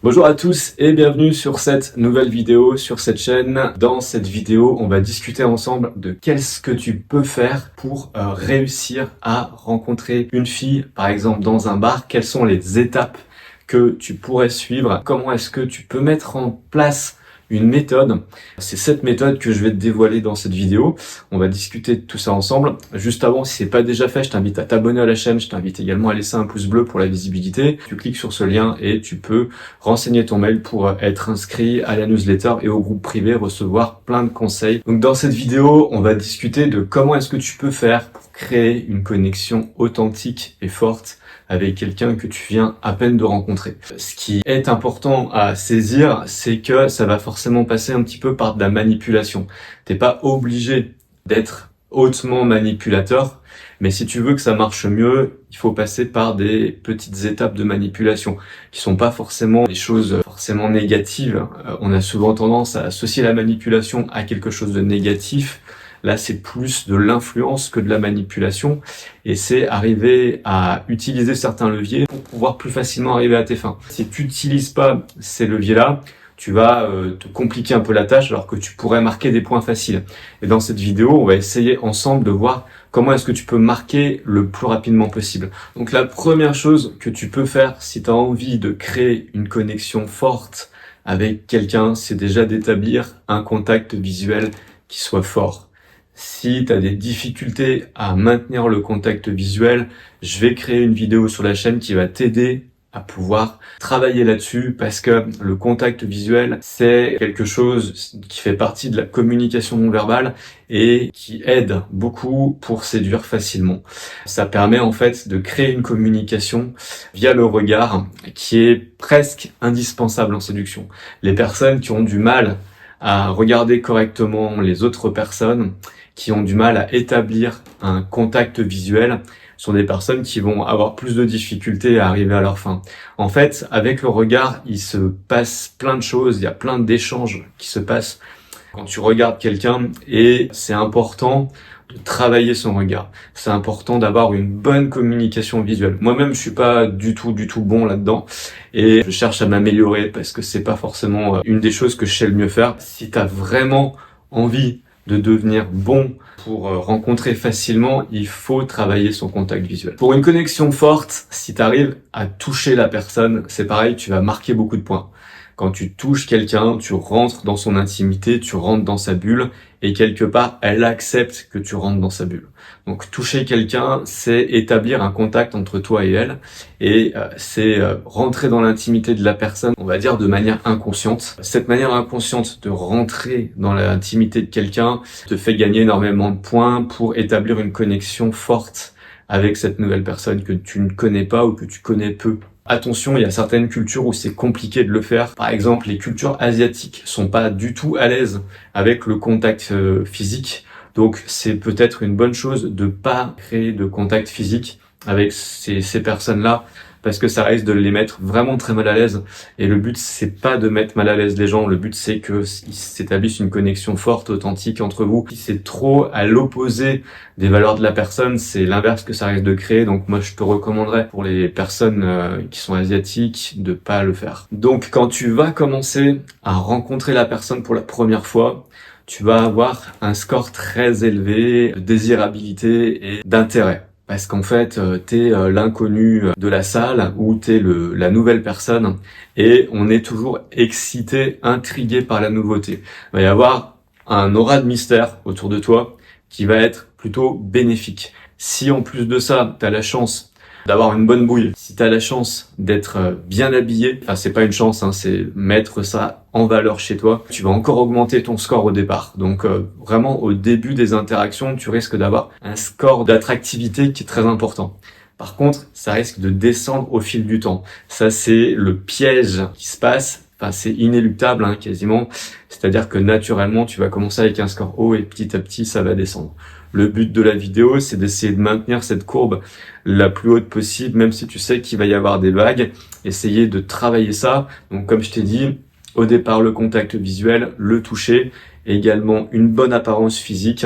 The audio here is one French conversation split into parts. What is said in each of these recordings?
Bonjour à tous et bienvenue sur cette nouvelle vidéo sur cette chaîne. Dans cette vidéo, on va discuter ensemble de qu'est-ce que tu peux faire pour réussir à rencontrer une fille, par exemple dans un bar. Quelles sont les étapes que tu pourrais suivre? Comment est-ce que tu peux mettre en place une méthode? C'est cette méthode que je vais te dévoiler dans cette vidéo. On va discuter de tout ça ensemble. Juste avant, si c'est pas déjà fait, je t'invite à t'abonner à la chaîne. Je t'invite également à laisser un pouce bleu pour la visibilité. Tu cliques sur ce lien et tu peux renseigner ton mail pour être inscrit à la newsletter et au groupe privé, recevoir plein de conseils. Donc dans cette vidéo, on va discuter de comment est-ce que tu peux faire pour créer une connexion authentique et forte avec quelqu'un que tu viens à peine de rencontrer. Ce qui est important à saisir, c'est que ça va forcément passer un petit peu par de la manipulation. T'es pas obligé d'être hautement manipulateur, mais si tu veux que ça marche mieux, il faut passer par des petites étapes de manipulation qui sont pas forcément des choses forcément négatives. On a souvent tendance à associer la manipulation à quelque chose de négatif. Là, c'est plus de l'influence que de la manipulation et c'est arriver à utiliser certains leviers pour pouvoir plus facilement arriver à tes fins. Si tu n'utilises pas ces leviers-là, tu vas te compliquer un peu la tâche alors que tu pourrais marquer des points faciles. Et dans cette vidéo, on va essayer ensemble de voir comment est-ce que tu peux marquer le plus rapidement possible. Donc la première chose que tu peux faire si tu as envie de créer une connexion forte avec quelqu'un, c'est déjà d'établir un contact visuel qui soit fort. Si tu as des difficultés à maintenir le contact visuel, je vais créer une vidéo sur la chaîne qui va t'aider à pouvoir travailler là-dessus parce que le contact visuel, c'est quelque chose qui fait partie de la communication non verbale et qui aide beaucoup pour séduire facilement. Ça permet en fait de créer une communication via le regard qui est presque indispensable en séduction. Les personnes qui ont du mal à regarder correctement les autres personnes, qui ont du mal à établir un contact visuel, sont des personnes qui vont avoir plus de difficultés à arriver à leur fin. En fait, avec le regard, il se passe plein de choses, il y a plein d'échanges qui se passent quand tu regardes quelqu'un et c'est important de travailler son regard. C'est important d'avoir une bonne communication visuelle. Moi-même, je suis pas du tout bon là-dedans et je cherche à m'améliorer parce que c'est pas forcément une des choses que je sais le mieux faire. Si tu as vraiment envie de devenir bon pour rencontrer facilement, il faut travailler son contact visuel. Pour une connexion forte, si tu arrives à toucher la personne, c'est pareil, tu vas marquer beaucoup de points. Quand tu touches quelqu'un, tu rentres dans son intimité, tu rentres dans sa bulle et quelque part, elle accepte que tu rentres dans sa bulle. Donc toucher quelqu'un, c'est établir un contact entre toi et elle et c'est rentrer dans l'intimité de la personne, on va dire de manière inconsciente. Cette manière inconsciente de rentrer dans l'intimité de quelqu'un te fait gagner énormément de points pour établir une connexion forte avec cette nouvelle personne que tu ne connais pas ou que tu connais peu. Attention, il y a certaines cultures où c'est compliqué de le faire. Par exemple, les cultures asiatiques sont pas du tout à l'aise avec le contact physique. Donc, c'est peut-être une bonne chose de pas créer de contact physique avec ces personnes-là parce que ça risque de les mettre vraiment très mal à l'aise. Et le but, c'est pas de mettre mal à l'aise les gens. Le but, c'est que s'établisse une connexion forte, authentique entre vous. Si c'est trop à l'opposé des valeurs de la personne, c'est l'inverse que ça risque de créer. Donc moi, je te recommanderais pour les personnes qui sont asiatiques de pas le faire. Donc quand tu vas commencer à rencontrer la personne pour la première fois, tu vas avoir un score très élevé de désirabilité et d'intérêt. Parce qu'en fait, t'es l'inconnu de la salle ou t'es la nouvelle personne et on est toujours excité, intrigué par la nouveauté. Il va y avoir un aura de mystère autour de toi qui va être plutôt bénéfique. Si en plus de ça, t'as la chance d'avoir une bonne bouille, si t'as la chance d'être bien habillé, enfin c'est pas une chance, c'est mettre ça en valeur chez toi, tu vas encore augmenter ton score au départ. Donc vraiment au début des interactions, tu risques d'avoir un score d'attractivité qui est très important. Par contre, ça risque de descendre au fil du temps. Ça c'est le piège qui se passe. Enfin, c'est inéluctable quasiment. C'est-à-dire que naturellement, tu vas commencer avec un score haut et petit à petit, ça va descendre. Le but de la vidéo, c'est d'essayer de maintenir cette courbe la plus haute possible, même si tu sais qu'il va y avoir des vagues. Essayer de travailler ça. Donc, comme je t'ai dit, au départ, le contact visuel, le toucher, également une bonne apparence physique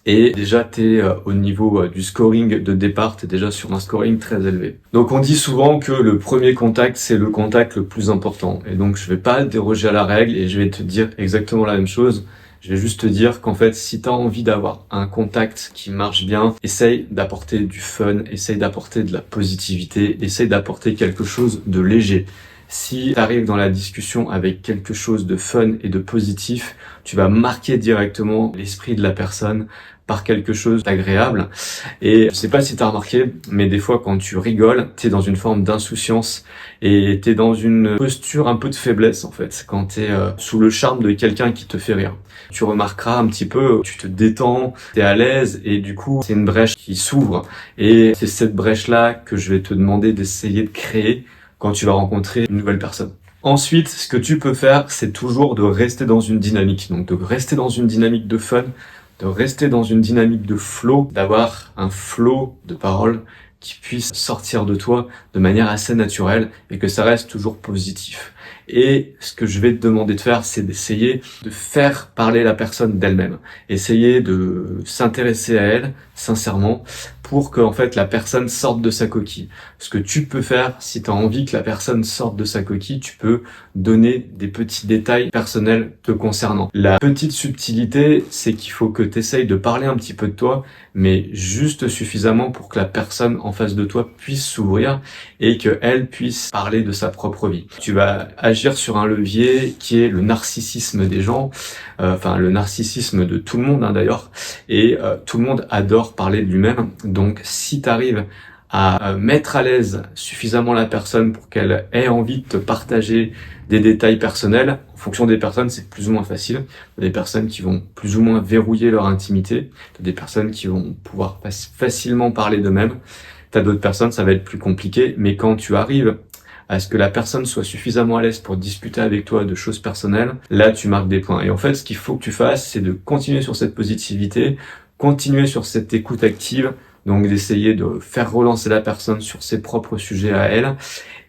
et déjà t'es au niveau du scoring de départ, t'es déjà sur un scoring très élevé. Donc on dit souvent que le premier contact, c'est le contact le plus important. Et donc je vais pas déroger à la règle et je vais te dire exactement la même chose. Je vais juste te dire qu'en fait, si tu as envie d'avoir un contact qui marche bien, essaye d'apporter du fun, essaye d'apporter de la positivité, essaye d'apporter quelque chose de léger. Si tu arrives dans la discussion avec quelque chose de fun et de positif, tu vas marquer directement l'esprit de la personne par quelque chose d'agréable. Et je sais pas si tu as remarqué, mais des fois quand tu rigoles, tu es dans une forme d'insouciance et tu es dans une posture un peu de faiblesse en fait, quand tu es sous le charme de quelqu'un qui te fait rire. Tu remarqueras un petit peu, tu te détends, tu es à l'aise et du coup c'est une brèche qui s'ouvre. Et c'est cette brèche-là que je vais te demander d'essayer de créer quand tu vas rencontrer une nouvelle personne. Ensuite, ce que tu peux faire, c'est toujours de rester dans une dynamique. Donc de rester dans une dynamique de fun, de rester dans une dynamique de flow, d'avoir un flow de paroles qui puisse sortir de toi de manière assez naturelle et que ça reste toujours positif. Et ce que je vais te demander de faire, c'est d'essayer de faire parler la personne d'elle-même. Essayer de s'intéresser à elle, sincèrement, pour que en fait la personne sorte de sa coquille. Ce que tu peux faire, si tu as envie que la personne sorte de sa coquille, tu peux donner des petits détails personnels te concernant. La petite subtilité, c'est qu'il faut que tu essayes de parler un petit peu de toi, mais juste suffisamment pour que la personne en face de toi puisse s'ouvrir et qu'elle puisse parler de sa propre vie. Tu vas agir sur un levier qui est le narcissisme des gens, enfin le narcissisme de tout le monde d'ailleurs, et tout le monde adore parler de lui-même. Donc si tu arrives à mettre à l'aise suffisamment la personne pour qu'elle ait envie de te partager des détails personnels, en fonction des personnes, c'est plus ou moins facile. Il y a des personnes qui vont plus ou moins verrouiller leur intimité, il y a des personnes qui vont pouvoir facilement parler d'eux-mêmes, t'as d'autres personnes, ça va être plus compliqué, mais quand tu arrives à ce que la personne soit suffisamment à l'aise pour discuter avec toi de choses personnelles, là tu marques des points. Et en fait, ce qu'il faut que tu fasses, c'est de continuer sur cette positivité, continuer sur cette écoute active, donc d'essayer de faire relancer la personne sur ses propres sujets à elle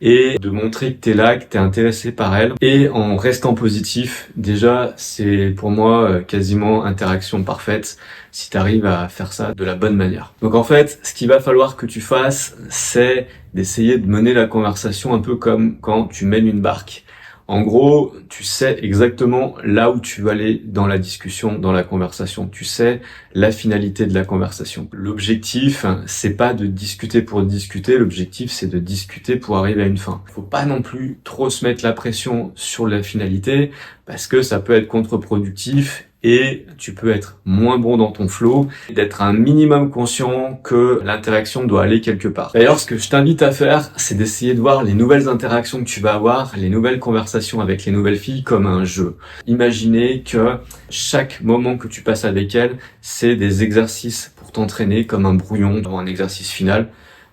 et de montrer que t'es là, que t'es intéressé par elle. Et en restant positif, déjà, c'est pour moi quasiment interaction parfaite si t'arrives à faire ça de la bonne manière. Donc en fait, ce qu'il va falloir que tu fasses, c'est d'essayer de mener la conversation un peu comme quand tu mènes une barque. En gros, tu sais exactement là où tu vas aller dans la discussion, dans la conversation. Tu sais la finalité de la conversation. L'objectif, c'est pas de discuter pour discuter. L'objectif, c'est de discuter pour arriver à une fin. Faut pas non plus trop se mettre la pression sur la finalité parce que ça peut être contre-productif et tu peux être moins bon dans ton flow, d'être un minimum conscient que l'interaction doit aller quelque part. D'ailleurs, ce que je t'invite à faire, c'est d'essayer de voir les nouvelles interactions que tu vas avoir, les nouvelles conversations avec les nouvelles filles comme un jeu. Imaginez que chaque moment que tu passes avec elles, c'est des exercices pour t'entraîner comme un brouillon dans un exercice final.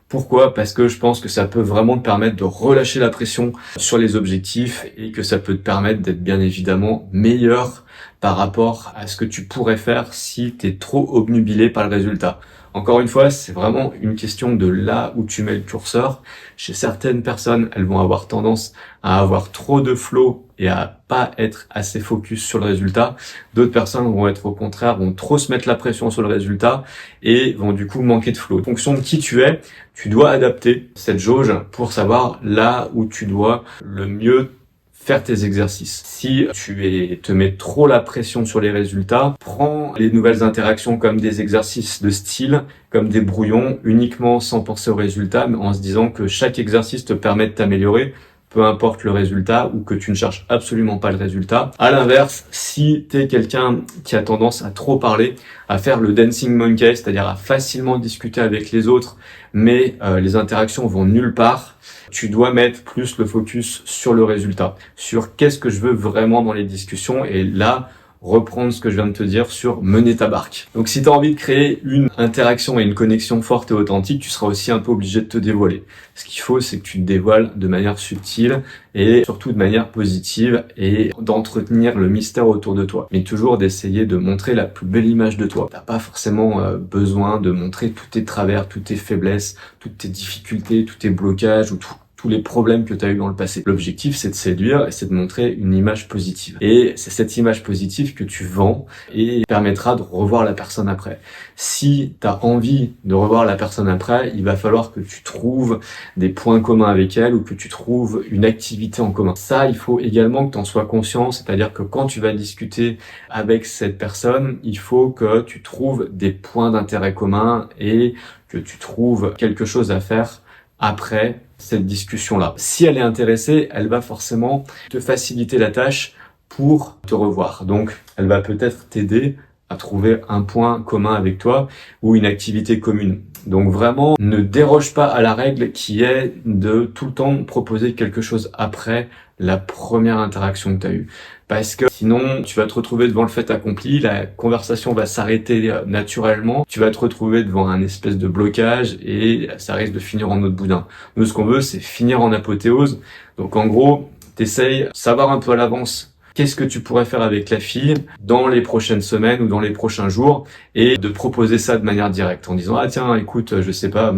Pourquoi ? Parce que je pense que ça peut vraiment te permettre de relâcher la pression sur les objectifs et que ça peut te permettre d'être bien évidemment meilleur par rapport à ce que tu pourrais faire si tu es trop obnubilé par le résultat. Encore une fois, c'est vraiment une question de là où tu mets le curseur. Chez certaines personnes, elles vont avoir tendance à avoir trop de flow et à pas être assez focus sur le résultat. D'autres personnes vont être au contraire, vont trop se mettre la pression sur le résultat et vont du coup manquer de flow. En fonction de qui tu es, tu dois adapter cette jauge pour savoir là où tu dois le mieux faire tes exercices. Si te mets trop la pression sur les résultats, prends les nouvelles interactions comme des exercices de style, comme des brouillons, uniquement sans penser aux résultats, mais en se disant que chaque exercice te permet de t'améliorer, peu importe le résultat, ou que tu ne cherches absolument pas le résultat. À l'inverse, si t'es quelqu'un qui a tendance à trop parler, à faire le dancing monkey, c'est-à-dire à facilement discuter avec les autres, mais les interactions vont nulle part, tu dois mettre plus le focus sur le résultat, sur qu'est-ce que je veux vraiment dans les discussions, et là, reprendre ce que je viens de te dire sur mener ta barque. Donc si tu as envie de créer une interaction et une connexion forte et authentique, tu seras aussi un peu obligé de te dévoiler. Ce qu'il faut, c'est que tu te dévoiles de manière subtile et surtout de manière positive et d'entretenir le mystère autour de toi. Mais toujours d'essayer de montrer la plus belle image de toi. T'as pas forcément besoin de montrer tous tes travers, toutes tes faiblesses, toutes tes difficultés, tous tes blocages ou tous les problèmes que tu as eu dans le passé. L'objectif, c'est de séduire et c'est de montrer une image positive. Et c'est cette image positive que tu vends et permettra de revoir la personne après. Si tu as envie de revoir la personne après, il va falloir que tu trouves des points communs avec elle ou que tu trouves une activité en commun. Ça, il faut également que tu en sois conscient, c'est-à-dire que quand tu vas discuter avec cette personne, il faut que tu trouves des points d'intérêt communs et que tu trouves quelque chose à faire après cette discussion-là. Si elle est intéressée, elle va forcément te faciliter la tâche pour te revoir. Donc, elle va peut-être t'aider à trouver un point commun avec toi ou une activité commune. Donc vraiment, ne déroge pas à la règle qui est de tout le temps proposer quelque chose après la première interaction que tu as eue. Parce que sinon, tu vas te retrouver devant le fait accompli, la conversation va s'arrêter naturellement, tu vas te retrouver devant un espèce de blocage et ça risque de finir en autre boudin. Nous, ce qu'on veut, c'est finir en apothéose. Donc en gros, t'essayes de savoir un peu à l'avance qu'est-ce que tu pourrais faire avec la fille dans les prochaines semaines ou dans les prochains jours et de proposer ça de manière directe en disant « Ah tiens, écoute, je sais pas,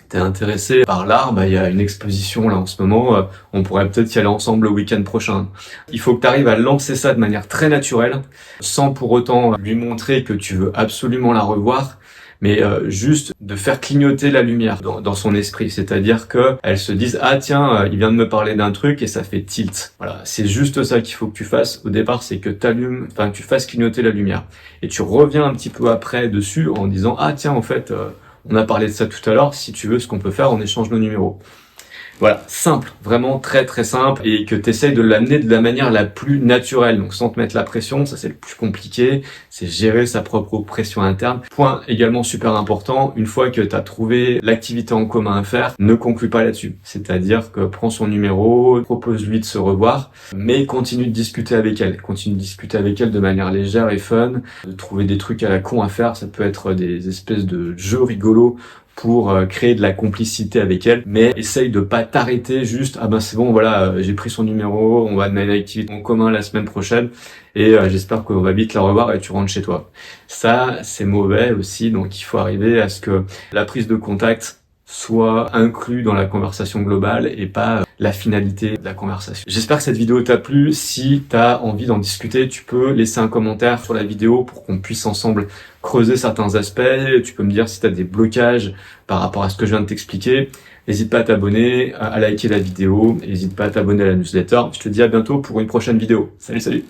t'es intéressé par l'art, il y a une exposition là en ce moment, on pourrait peut-être y aller ensemble le week-end prochain. » Il faut que tu arrives à lancer ça de manière très naturelle, sans pour autant lui montrer que tu veux absolument la revoir, mais juste de faire clignoter la lumière dans son esprit, c'est-à-dire que elle se dise ah tiens il vient de me parler d'un truc et ça fait tilt. Voilà, c'est juste ça qu'il faut que tu fasses au départ, c'est que que tu fasses clignoter la lumière et tu reviens un petit peu après dessus en disant ah tiens en fait on a parlé de ça tout à l'heure, si tu veux ce qu'on peut faire on échange nos numéros. Voilà, simple, vraiment très très simple et que tu essayes de l'amener de la manière la plus naturelle, donc sans te mettre la pression, ça c'est le plus compliqué, c'est gérer sa propre pression interne. Point également super important, une fois que tu as trouvé l'activité en commun à faire, ne conclue pas là-dessus. C'est-à-dire que prends son numéro, propose-lui de se revoir, mais continue de discuter avec elle. Continue de discuter avec elle de manière légère et fun, de trouver des trucs à la con à faire, ça peut être des espèces de jeux rigolos pour créer de la complicité avec elle, mais essaye de pas t'arrêter juste ah ben c'est bon voilà j'ai pris son numéro, on va mener une activité en commun la semaine prochaine et j'espère qu'on va vite la revoir et tu rentres chez toi. Ça c'est mauvais aussi, donc il faut arriver à ce que la prise de contact soit inclus dans la conversation globale et pas la finalité de la conversation. J'espère que cette vidéo t'a plu. Si t'as envie d'en discuter, tu peux laisser un commentaire sur la vidéo pour qu'on puisse ensemble creuser certains aspects. Tu peux me dire si t'as des blocages par rapport à ce que je viens de t'expliquer. N'hésite pas à t'abonner, à liker la vidéo, n'hésite pas à t'abonner à la newsletter. Je te dis à bientôt pour une prochaine vidéo. Salut, salut!